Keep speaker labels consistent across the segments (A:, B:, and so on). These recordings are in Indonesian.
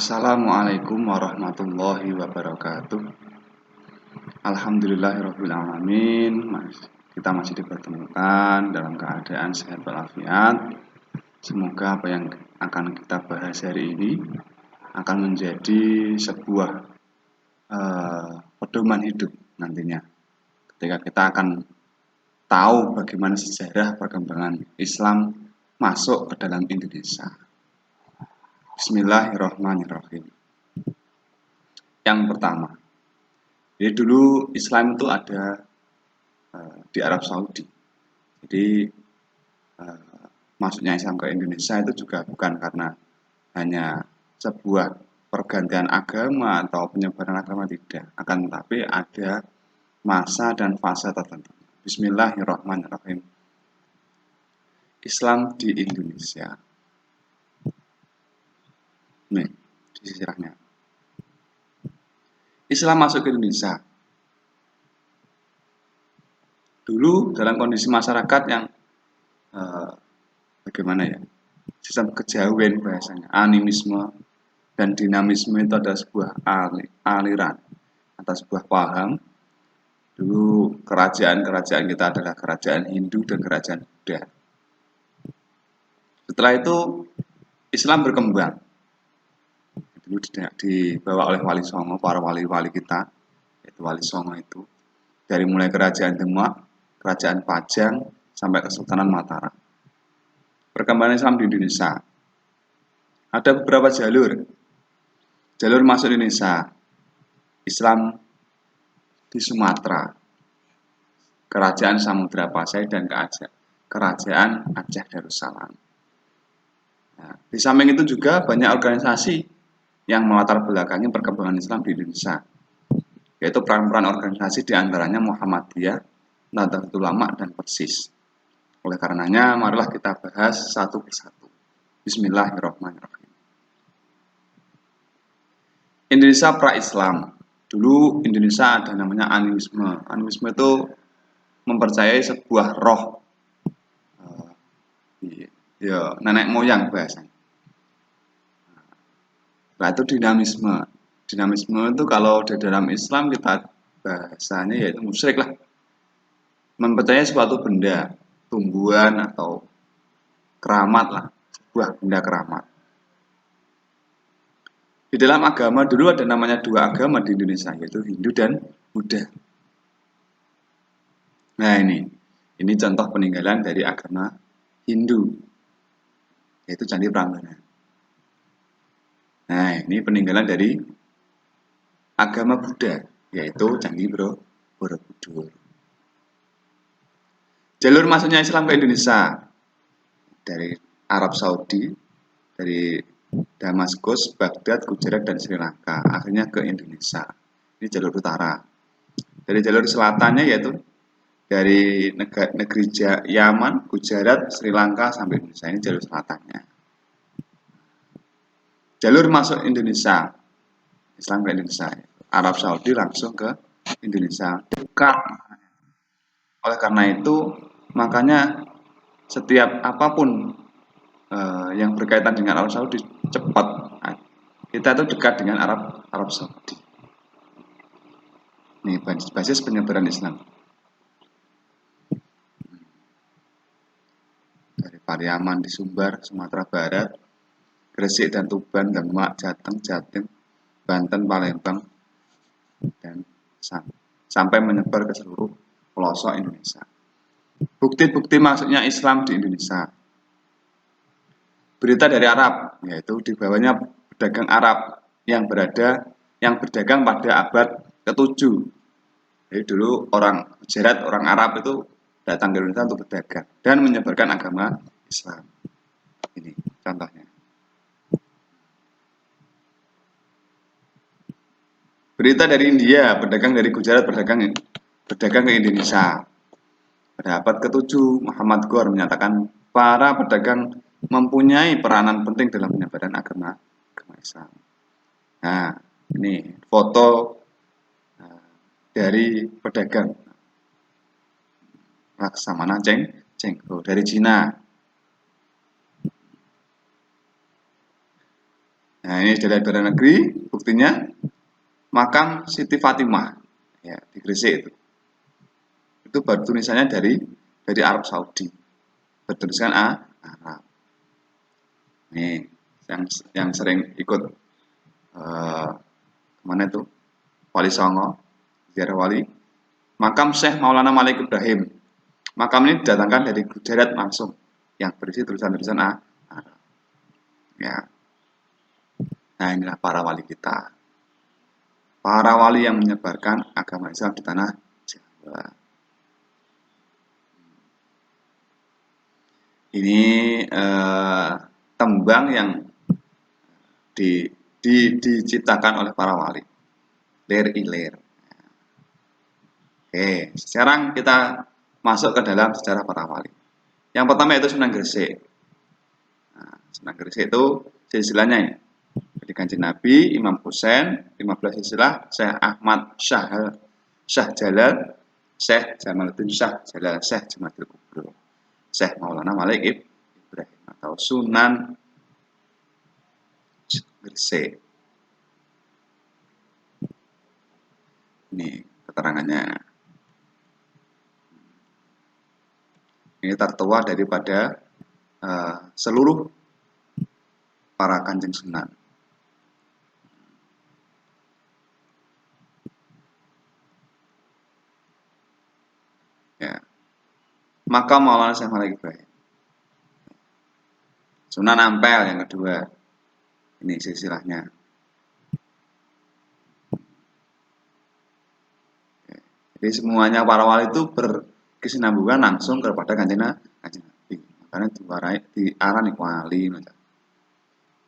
A: Assalamualaikum warahmatullahi wabarakatuh. Alhamdulillahirabbil alamin. Kita masih dipertemukan dalam keadaan sehat walafiat. Semoga apa yang akan kita bahas hari ini akan menjadi sebuah pedoman hidup nantinya. Ketika kita akan tahu bagaimana sejarah perkembangan Islam masuk ke dalam Indonesia. Bismillahirrahmanirrahim. Yang pertama, jadi dulu Islam itu ada di Arab Saudi. Jadi masuknya Islam ke Indonesia itu juga bukan karena hanya sebuah pergantian agama atau penyebaran agama, tidak. Akan tetapi ada masa dan fase tertentu. Bismillahirrahmanirrahim. Islam di Indonesia. Nih, di sisirahnya. Islam masuk ke Indonesia. Dulu dalam kondisi masyarakat yang bagaimana ya, sistem kejawen bahasanya, animisme dan dinamisme itu ada sebuah aliran atau sebuah paham. Dulu kerajaan-kerajaan kita adalah kerajaan Hindu dan kerajaan Buddha. Setelah itu Islam berkembang. Dulu dibawa oleh Wali Songo, para wali-wali kita, yaitu Wali Songo itu, dari mulai kerajaan Demak, kerajaan Pajang, sampai Kesultanan Mataram. Perkembangan Islam di Indonesia. Ada beberapa jalur. Jalur masuk Indonesia. Islam di Sumatera, Kerajaan Samudra Pasai, dan Kerajaan Aceh Darussalam. Nah, di samping itu juga banyak organisasi yang melatar belakangi perkembangan Islam di Indonesia, yaitu peran-peran organisasi diantaranya Muhammadiyah, Nahdlatul Ulama, dan Persis. Oleh karenanya, marilah kita bahas satu persatu. Bismillahirrahmanirrahim. Indonesia pra-Islam. Dulu Indonesia ada namanya animisme. Animisme itu mempercayai sebuah roh, ya nenek moyang bahasanya. Nah, itu dinamisme. Dinamisme itu kalau di dalam Islam kita bahasanya yaitu musyrik lah. Mempercayai suatu benda, tumbuhan atau keramat lah, sebuah benda keramat. Di dalam agama dulu ada namanya dua agama di Indonesia, yaitu Hindu dan Buddha. Nah ini contoh peninggalan dari agama Hindu, yaitu Candi Prambanan. Nah ini peninggalan dari agama Buddha, yaitu Candi Borobudur. Jalur masuknya Islam ke Indonesia dari Arab Saudi, dari Damaskus, Baghdad, Gujarat, dan Sri Lanka, akhirnya ke Indonesia. Ini jalur utara. Dari jalur selatannya yaitu dari negeri Yaman, Gujarat, Sri Lanka, sampai Indonesia. Ini jalur selatannya. Jalur masuk Indonesia, Islam ke Indonesia, Arab Saudi langsung ke Indonesia, dekat. Oleh karena itu, makanya setiap apapun yang berkaitan dengan Arab Saudi cepat. Kita itu dekat dengan Arab Saudi. Ini basis penyebaran Islam. Dari Pariaman di Sumbar, Sumatera Barat, Gresik dan Tuban, Demak, Jateng, Jatim, Banten, Palembang, dan sampai menyebar ke seluruh pelosok Indonesia. Bukti-bukti masuknya Islam di Indonesia. Berita dari Arab, yaitu di bawahnya pedagang Arab yang berdagang pada abad ke-7. Jadi dulu orang Gujarat, orang Arab itu datang ke Indonesia untuk berdagang dan menyebarkan agama Islam. Ini contohnya. Berita dari India, pedagang dari Gujarat berdagang ke Indonesia. Pada abad ke-7, Muhammad Ghor menyatakan para pedagang mempunyai peranan penting dalam penyebaran agama Islam. Nah, ini foto dari pedagang Laksamana Cheng dari Cina. Nah, ini daerah-daerah negeri, buktinya makam Siti Fatimah, ya, di Gresik itu. Itu baru tulisannya dari Arab Saudi, bertuliskan Arab. Nih, yang sering ikut kemana itu? Wali Songo, ziarah wali. Makam Syekh Maulana Malik Ibrahim. Makam ini didatangkan dari Gujarat langsung, yang berisi tulisan-tulisan Arab. Ya, nah inilah para wali kita. Para wali yang menyebarkan agama Islam di tanah Jawa. Ini tembang yang diciptakan oleh para wali. Lir ilir. Oke, sekarang kita masuk ke dalam sejarah para wali. Yang pertama itu Sunan Gresik. Nah, Sunan Gresik itu silsilahnya ini. Jadi Kanjeng Nabi, Imam Husain, 15 silsilah, Syekh Ahmad Syah Jalal, Syekh Jamaluddin Syah Jalal, Syekh Jumadil Kubro, Syekh Maulana Malik Ibrahim atau Sunan Gresik. Ini keterangannya. Ini tertua daripada seluruh para kanjeng Sunan. Ya. Maka Maulana Syekh Malik Ibrahim. Sunan Ampel yang kedua. Ini silsilahnya. Jadi semuanya para wali itu berkesinambungan langsung kepada kanjeng Nabi. Makanya diarani wali.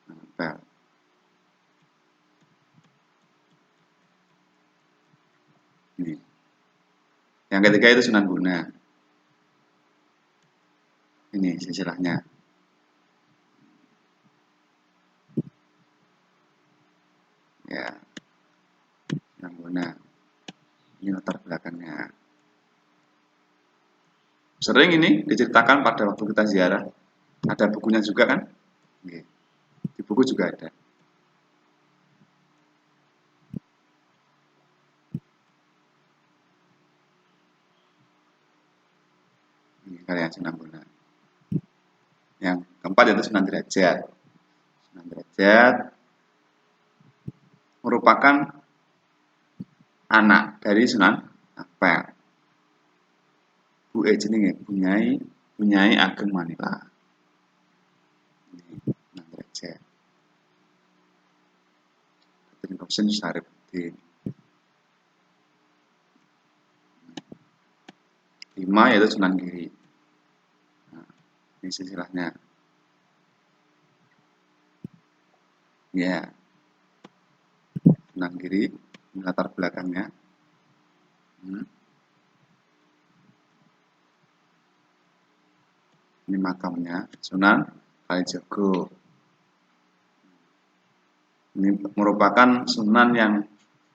A: Ampel. Ini. Yang ketiga itu Sunan Guna. Ini silsilahnya. Ya. Sunan Guna. Ini latar belakangnya. Sering ini diceritakan pada waktu kita ziarah. Ada bukunya juga kan? Di buku juga ada. Ini kalian Sunan Guna. Yang keempat itu Sunan Derajat. Sunan Derajat merupakan anak dari Sunan Ampel. Bu jenenge Bunyai Ageng Manila. Ini Sunan Derajat. Ketin Kopsen Syarifuddin. 5 yaitu Sunan Giri. Nah, ini silsilahnya. Ya. Sunan Giri, ini latar belakangnya. Ini makamnya Sunan Kalijaga. Ini merupakan sunan yang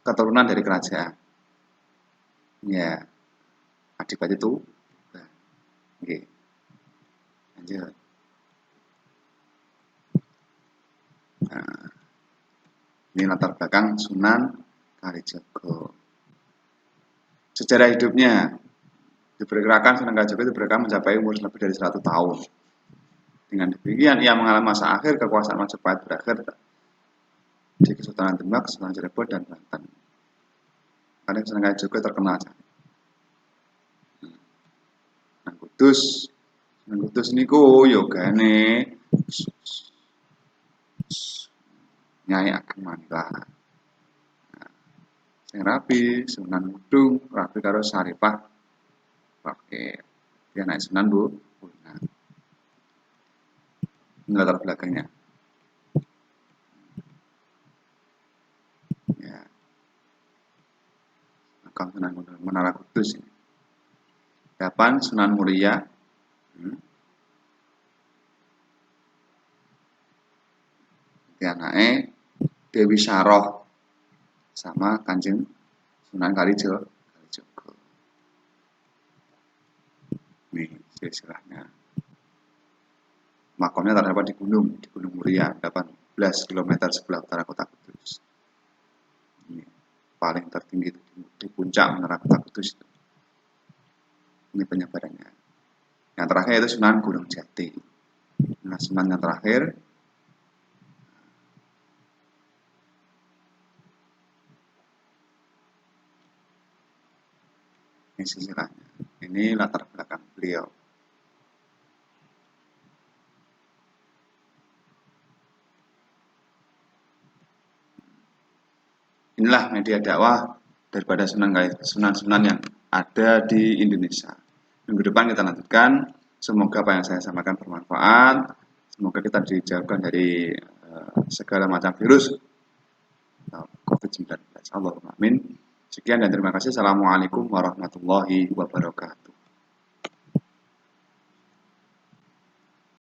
A: keturunan dari kerajaan. Ya, Adipati itu. Oke. Lanjut. Nah, ini latar belakang Sunan Kalijaga. Sejarah hidupnya diperkirakan Sunan Kalijaga diperkirakan mencapai umur lebih dari 100 tahun. Dengan demikian, ia mengalami masa akhir kekuasaan Majapahit berakhir di Kesultanan Demak, Kesultanan Cirebon, dan Banten. Karena Sunan Kalijaga terkenal. Sunan Kudus niku yogane Nyai Ageng Manila. Sing rapi Sunan Mudung rapi karo Saripah. Oke, dia naik Sunan Buna. Ini latar belakangnya. Ya. Makam Sunan Menara Kudus ini. 8 Sunan Muria. Dia naik Dewi Saroh sama Kanjeng Sunan Kalijaga. Nih silsilahnya. Makamnya terdapat di Gunung Muria 8 km sebelah utara kota Kudus. Ini paling tertinggi di puncak menara kota Kudus. Ini penyebarannya. Yang terakhir itu Sunan Gunung Jati. Nah, Sunan yang terakhir ini silsilannya. Ini latar belakang beliau. Inilah media dakwah daripada sunan-sunan yang ada di Indonesia. Minggu depan kita lanjutkan. Semoga apa yang saya sampaikan bermanfaat. Semoga kita dijauhkan dari segala macam virus COVID-19. Allahumma amin. Sekian dan terima kasih. Assalamualaikum warahmatullahi wabarakatuh.